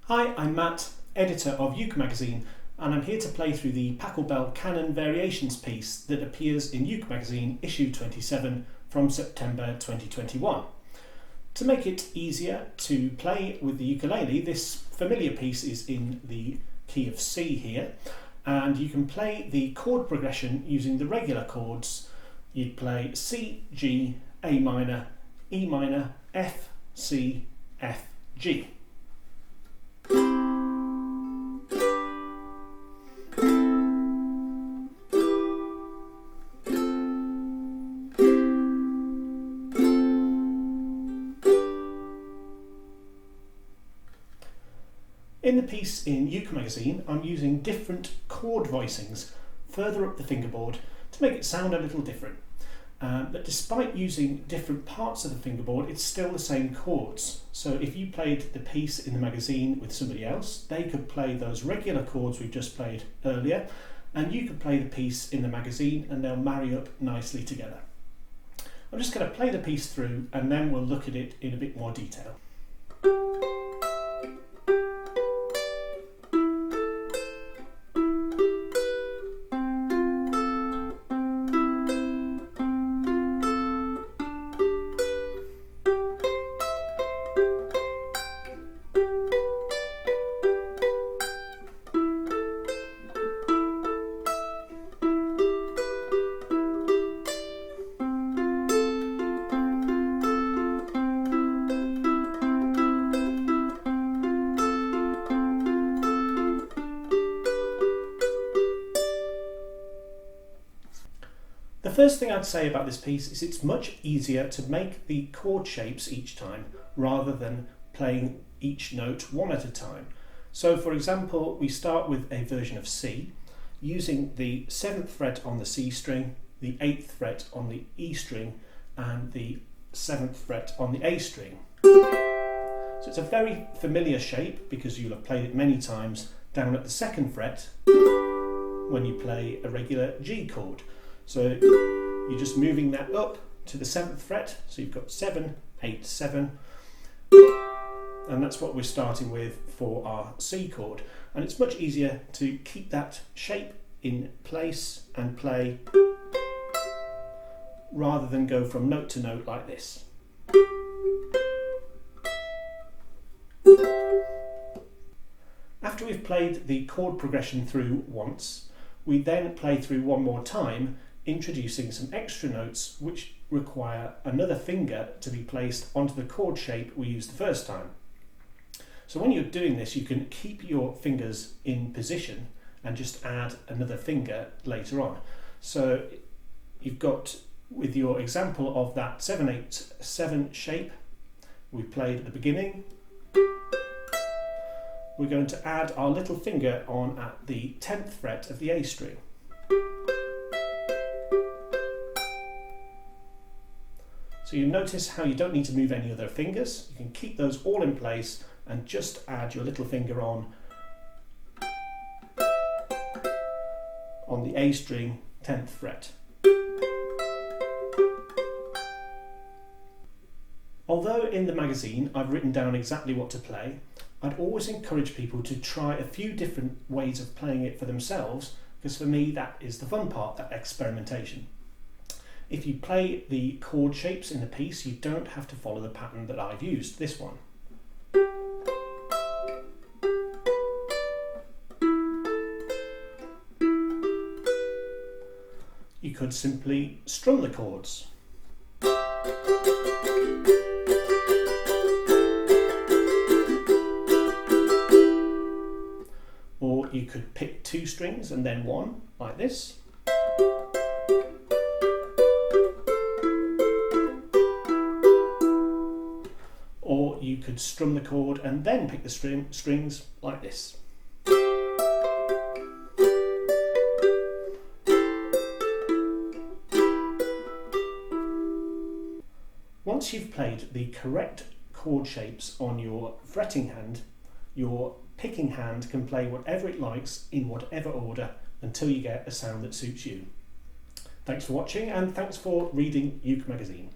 Hi, I'm Matt, editor of UKE magazine, and I'm here to play through the Pachelbel Canon variations piece that appears in UKE magazine issue 27 from September 2021. To make it easier to play with the ukulele, this familiar piece is in the key of C here, and you can play the chord progression using the regular chords. You'd play C, G, A minor, E minor, F, C, F, G. In the piece in UKE magazine, I'm using different chord voicings further up the fingerboard to make it sound a little different. But despite using different parts of the fingerboard, it's still the same chords. So if you played the piece in the magazine with somebody else, they could play those regular chords we've just played earlier, and you could play the piece in the magazine and they'll marry up nicely together. I'm just going to play the piece through and then we'll look at it in a bit more detail. The first thing I'd say about this piece is it's much easier to make the chord shapes each time rather than playing each note one at a time. So for example, we start with a version of C using the 7th fret on the C string, the 8th fret on the E string and the 7th fret on the A string. So it's a very familiar shape because you'll have played it many times down at the 2nd fret when you play a regular G chord. So you're just moving that up to the 7th fret, so you've got 7, 8, 7, and that's what we're starting with for our C chord. And it's much easier to keep that shape in place and play rather than go from note to note like this. After we've played the chord progression through once, we then play through one more time, introducing some extra notes which require another finger to be placed onto the chord shape we used the first time. So when you're doing this, you can keep your fingers in position and just add another finger later on. So you've got, with your example of that 7-8-7 shape we played at the beginning, we're going to add our little finger on at the 10th fret of the A string. So you notice how you don't need to move any other fingers. You can keep those all in place and just add your little finger on the A string, 10th fret. Although in the magazine I've written down exactly what to play, I'd always encourage people to try a few different ways of playing it for themselves, because for me that is the fun part, that experimentation. If you play the chord shapes in the piece, you don't have to follow the pattern that I've used, this one. You could simply strum the chords. Or you could pick 2 strings and then 1, like this. Or you could strum the chord and then pick the strings like this. Once you've played the correct chord shapes on your fretting hand, your picking hand can play whatever it likes in whatever order until you get a sound that suits you. Thanks for watching and thanks for reading UKE magazine.